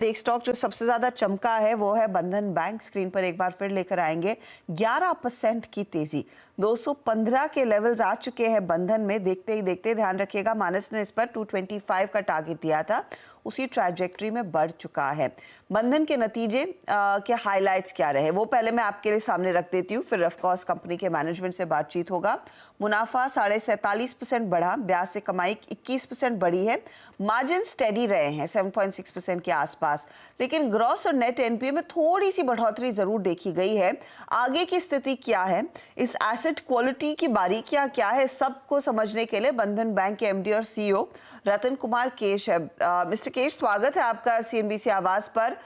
एक स्टॉक जो सबसे ज्यादा चमका है वो है बंधन बैंक। स्क्रीन पर एक बार फिर लेकर आएंगे 11% की तेजी, 215 के लेवल्स आ चुके हैं बंधन में। देखते ही देखते ध्यान रखिएगा, मानस ने इस पर 225 का टारगेट दिया था, उसी ट्रैजेक्टरी में बढ़ चुका है। बंधन के नतीजे के हाइलाइट्स क्या रहे वो पहले मैं आपके लिए सामने रख देती हूँ, फिर ऑफकोर्स कंपनी के मैनेजमेंट से बातचीत होगा। मुनाफा 47.5% बढ़ा, ब्याज से कमाई 21% बढ़ी है। मार्जिन स्टेडी रहे हैं 7.6% के आसपास, लेकिन ग्रॉस और नेट एनपीए में थोड़ी सी बढ़ोतरी जरूर देखी गई है। आगे की स्थिति क्या है, इस एसेट क्वालिटी की बारीकियां क्या है, सबको समझने के लिए बंधन बैंक के एमडी और सीईओ रतन कुमार केश है। मिस्टर केश, स्वागत है आपका सीएनबीसी आवाज पर।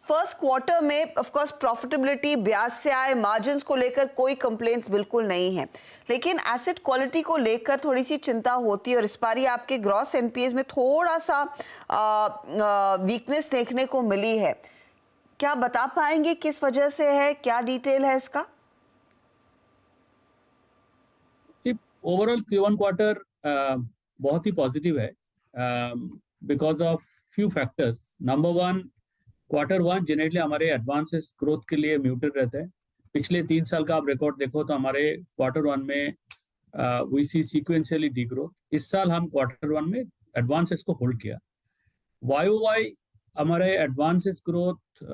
फर्स्ट क्वार्टर में ऑफ कोर्स प्रॉफिटेबिलिटी, ब्याज से आए, मार्जिन्स को लेकर कोई कंप्लेंट्स बिल्कुल नहीं है, लेकिन एसेट क्वालिटी को लेकर थोड़ी सी चिंता होती है और इस बार आपके ग्रॉस एनपीएस में थोड़ा सा वीकनेस देखने को मिली है। क्या बता पाएंगे किस वजह से है, क्या डिटेल है इसका? ओवरऑल Q1 क्वार्टर बहुत ही पॉजिटिव है because of few factors. Number one, Q1 generally हमारे एडवांसेस ग्रोथ के लिए म्यूटेड रहते हैं। पिछले 3 साल का आप रिकॉर्ड देखो तो हमारे Q1 में we see sequentially the growth. इस साल हम Q1 में एडवांसेस को होल्ड किया। YOY हमारे एडवांसेस ग्रोथ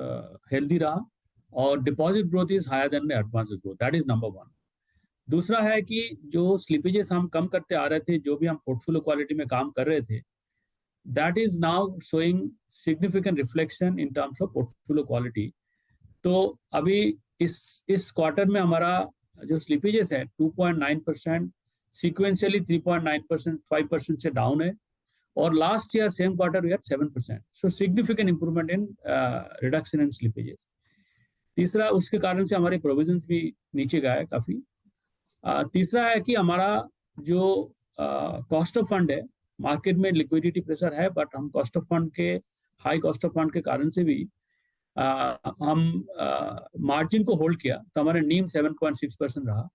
हेल्दी रहा और deposit growth is higher than advances growth, that is number one. दूसरा है कि जो स्लिपेजेस हम कम करते आ रहे थे, जो भी हम पोर्टफोलियो क्वालिटी में काम कर रहे थे, that is now showing significant reflection in terms of portfolio quality. तो अभी इस क्वार्टर में हमारा जो स्लिपेजेस है 2.9%, सीक्वेंशियली 3.9%, 5% से डाउन है, और last year same quarter we had 7%। So significant improvement in reduction in slippages. तीसरा, उसके कारण से हमारे प्रोविजंस भी नीचे गए काफी। तीसरा है कि हमारा जो कॉस्ट ऑफ फंड है, मार्केट में लिक्विडिटी प्रेशर है, बट हम कॉस्ट ऑफ फंड के हाई कॉस्ट ऑफ फंड के कारण से भी हम मार्जिन को होल्ड किया, तो हमारा नीम 7.6% रहा।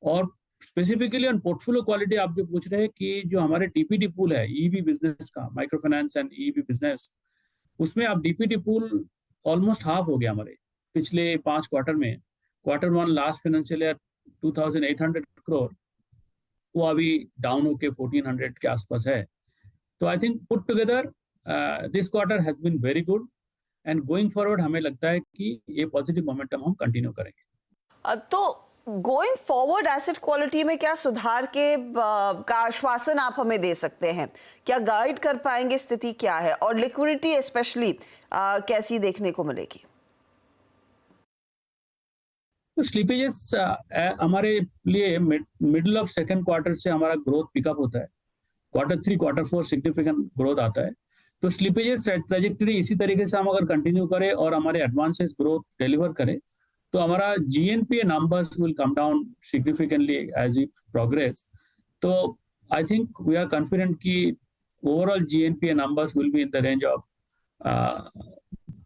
और स्पेसिफिकली ऑन पोर्टफोलियो क्वालिटी आप जो पूछ रहे हैं कि जो हमारे डीपीडी पूल है ईबी बिजनेस का, micro finance and EB business, उसमें अब डीपीडी पूल ऑलमोस्ट हाफ हो गया हमारे पिछले 5 क्वार्टर में। Q1 last financial year 2,800 crore, वो अभी डाउन होके 1,400 के आसपास है। तो I think put together this quarter has been very good, and going forward हमें लगता है कि ये पॉजिटिव मोमेंटम हम कंटिन्यू करेंगे। तो गोइंग फॉरवर्ड एसेट क्वालिटी में क्या सुधार के का आश्वासन आप हमें दे सकते हैं? क्या गाइड कर पाएंगे स्थिति क्या है, और लिक्विडिटी स्पेशली कैसी देखने को मिलेगी? तो स्लीपेजेस हमारे लिए मिडल ऑफ सेकंड क्वार्टर से हमारा ग्रोथ पिकअप होता है। Q3, Q4 सिग्निफिकेंट ग्रोथ आता है। तो स्लीपेजेस ट्रेजेक्टरी इसी तरीके से हम अगर कंटिन्यू करें और हमारे एडवांसेस ग्रोथ डिलीवर करें, तो हमारा GNPA numbers will come down significantly as we progress. तो I think we are confident कि overall GNPA numbers will be in the range of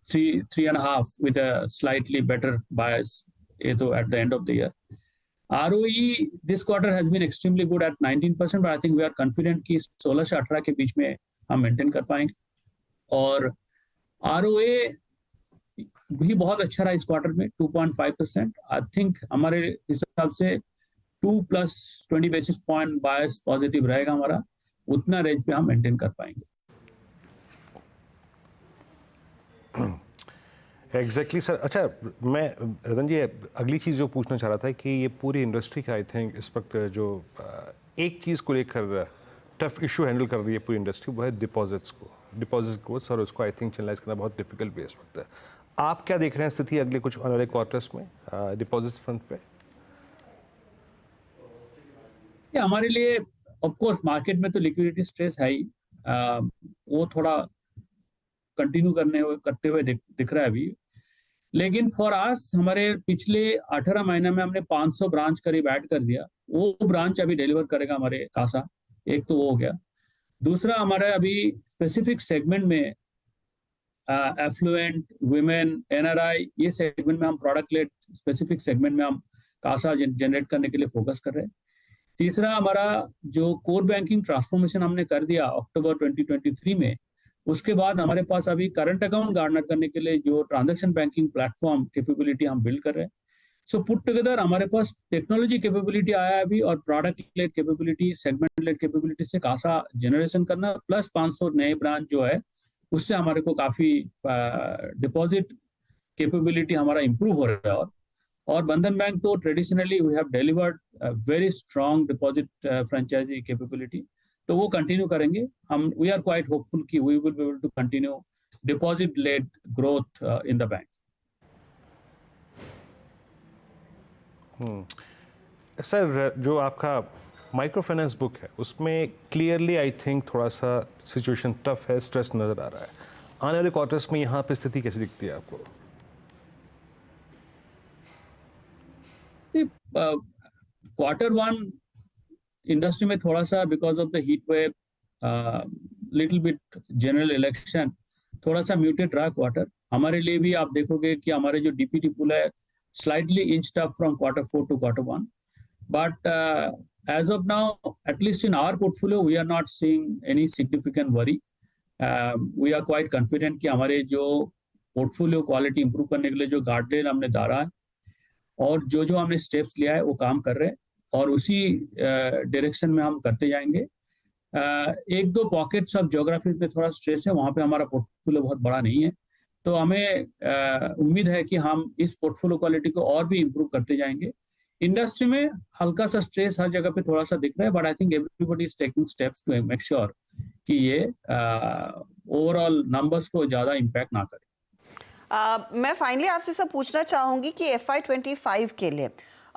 3.5 with a slightly better bias at the end of the year. ROE this quarter has been extremely good at 19%, but I think we are confident कि 16 से 18 के बीच में हम maintain कर पाएंगे। और ROA भी बहुत अच्छा रहा इस क्वार्टर में 2.5%। आई थिंक हमारे हिसाब से 2 + 20 बेसिस पॉइंट बायस पॉजिटिव रहेगा हमारा, उतना रेंज पे हम मेंटेन कर पाएंगे। Exactly sir. अच्छा, मैं रतन जी अगली चीज़ जो पूछना चाह रहा था कि ये पूरी इंडस्ट्री का आई थिंक इस वक्त जो एक चीज़ को लेकर टफ इशू हैंडल कर रही है पूरी इंडस्ट्री, वो है डिपॉजिट्स को सर, उसको आई थिंक चैनलाइज करना बहुत डिफिकल्ट भी है इस वक्त। आप क्या देख रहे हैं स्थिति अगले कुछ आने वाले क्वार्टर्स में डिपॉजिट्स फ्रंट पे? हमारे लिए ऑफकोर्स मार्केट में तो लिक्विडिटी स्ट्रेस है ही, वो थोड़ा कंटिन्यू करते हुए दिख रहा है अभी। लेकिन फॉर आस हमारे पिछले 18 महीने में हमने 500 ब्रांच करीब ऐड कर दिया, वो ब्रांच अभी डिलीवर करेगा हमारे कासा। एक तो वो हो गया। दूसरा, हमारे अभी स्पेसिफिक सेगमेंट में एफ्लुएंट, वुमेन, NRI, ये सेगमेंट में हम प्रोडक्ट लेड स्पेसिफिक सेगमेंट में हम कासा जनरेट करने के लिए फोकस कर रहे हैं। तीसरा, हमारा जो कोर बैंकिंग ट्रांसफॉर्मेशन हमने कर दिया अक्टूबर 2023 में, उसके बाद हमारे पास अभी करंट अकाउंट गार्नर करने के लिए जो ट्रांजैक्शन बैंकिंग प्लेटफॉर्म कैपेबिलिटी हम बिल्ड कर रहे हैं. सो पुट टुगेदर हमारे पास टेक्नोलॉजी कैपेबिलिटी आया है अभी, और product led capability, segment led capability से खासा जनरेशन करना, प्लस 500 नए ब्रांच जो है उससे हमारे को काफी डिपॉजिट कैपेबिलिटी हमारा इंप्रूव हो रहा है. और बंधन बैंक तो traditionally we have delivered very strong deposit franchise capability, तो वो कंटिन्यू करेंगे हम. वी आर क्वाइट होपफुल कि we will be able to continue deposit led growth in the bank. Sir, जो आपका माइक्रो फाइनेंस बुक है उसमें क्लियरली आई थिंक थोड़ा सा सिचुएशन टफ है, स्ट्रेस नज़र आ रहा है. आने वाले क्वार्टर्स में यहाँ पे स्थिति कैसी दिखती है आपको? Q1 इंडस्ट्री में थोड़ा सा because of the heat wave, little bit general election, थोड़ा सा म्यूटेड रहा क्वार्टर. हमारे लिए भी आप देखोगे कि हमारे जो डीपीटी पुल है slightly inched up from Q4 to Q1. But as of now, at least in our portfolio, we are not seeing any significant worry. We are quite confident कि हमारे जो पोर्टफोलियो क्वालिटी इंप्रूव करने के लिए जो guardrail हमने डाला है और जो हमने स्टेप्स लिया है वो काम कर रहे हैं, और उसी डायरेक्शन में हम करते जाएंगे. एक दो पॉकेट्स ऑफ ज्योग्राफी पे थोड़ा स्ट्रेस है, वहाँ पे हमारा पोर्टफोलियो बहुत बड़ा नहीं है, तो हमें उम्मीद है कि हम इस पोर्टफोलियो क्वालिटी को और भी इंप्रूव करते जाएंगे. इंडस्ट्री में हल्का सा स्ट्रेस हर जगह पे थोड़ा सा दिख रहा है, but I think everybody is taking steps to make sure कि ये ओवरऑल नंबर्स को ज़्यादा इम्पैक्ट ना करे. मैं फाइनली आपसे सब पूछना चाहूँगी कि FY25 के लिए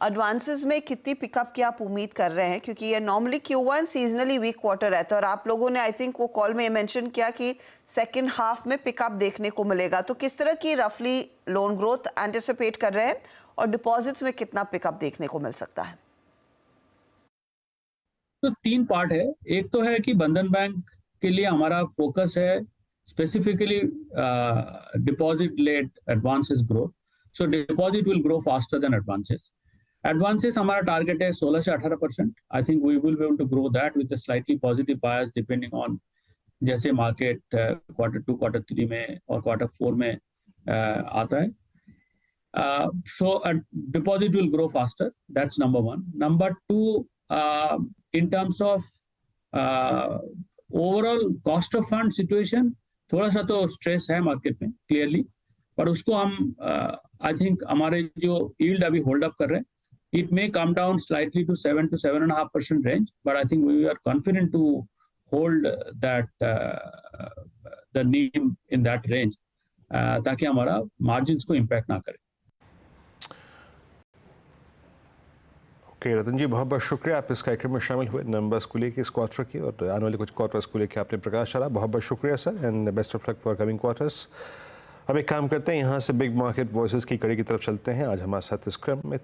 एडवांसेस में कितनी पिकअप की आप उम्मीद कर रहे हैं, क्योंकि ये normally Q1 seasonally week quarter रहता है, और आप लोगों ने आई थिंक वो कॉल में मेंशन किया कि सेकंड हाफ में पिकअप देखने को मिलेगा. तो किस तरह की रफली लोन ग्रोथ एंटिसिपेट कर रहे हैं, और डिपॉजिट्स में कितना पिकअप देखने को मिल सकता है? तो 3 पार्ट है. एक तो है कि बंधन बैंक के लिए हमारा फोकस है specifically deposit led advances growth. So deposit will grow faster than advances. Advances हमारा टारगेट है 16 से 18%. I think we will be able to grow that with a slightly positive bias depending on जैसे market Q2, Q3 में और Q4 में आता है. So deposit will grow faster. That's number one. Number two, in terms of overall cost of fund situation, थोड़ा सा तो stress है मार्केट में क्लियरली, पर उसको हम आई थिंक हमारे जो यील्ड अभी होल्ड अप कर रहे हैं, it may come down slightly to 7 to 7.5% range, but I think we are confident to hold that the NIM in that range, ताकि हमारा मार्जिन्स को इम्पैक्ट ना करे. ओके रतन जी, बहुत बहुत शुक्रिया आप इस कार्यक्रम में शामिल हुए, नंबर्स को लेकर इस क्वार्टर की और आने वाले कुछ क्वार्टर्स को लेकर आपने प्रकाश डाला. बहुत बहुत शुक्रिया sir, and best of luck for coming quarters. अब एक काम करते हैं, यहाँ से बिग मार्केट वॉइसेस की कड़ी की तरफ चलते हैं. आज हमारे साथ इस क्रम में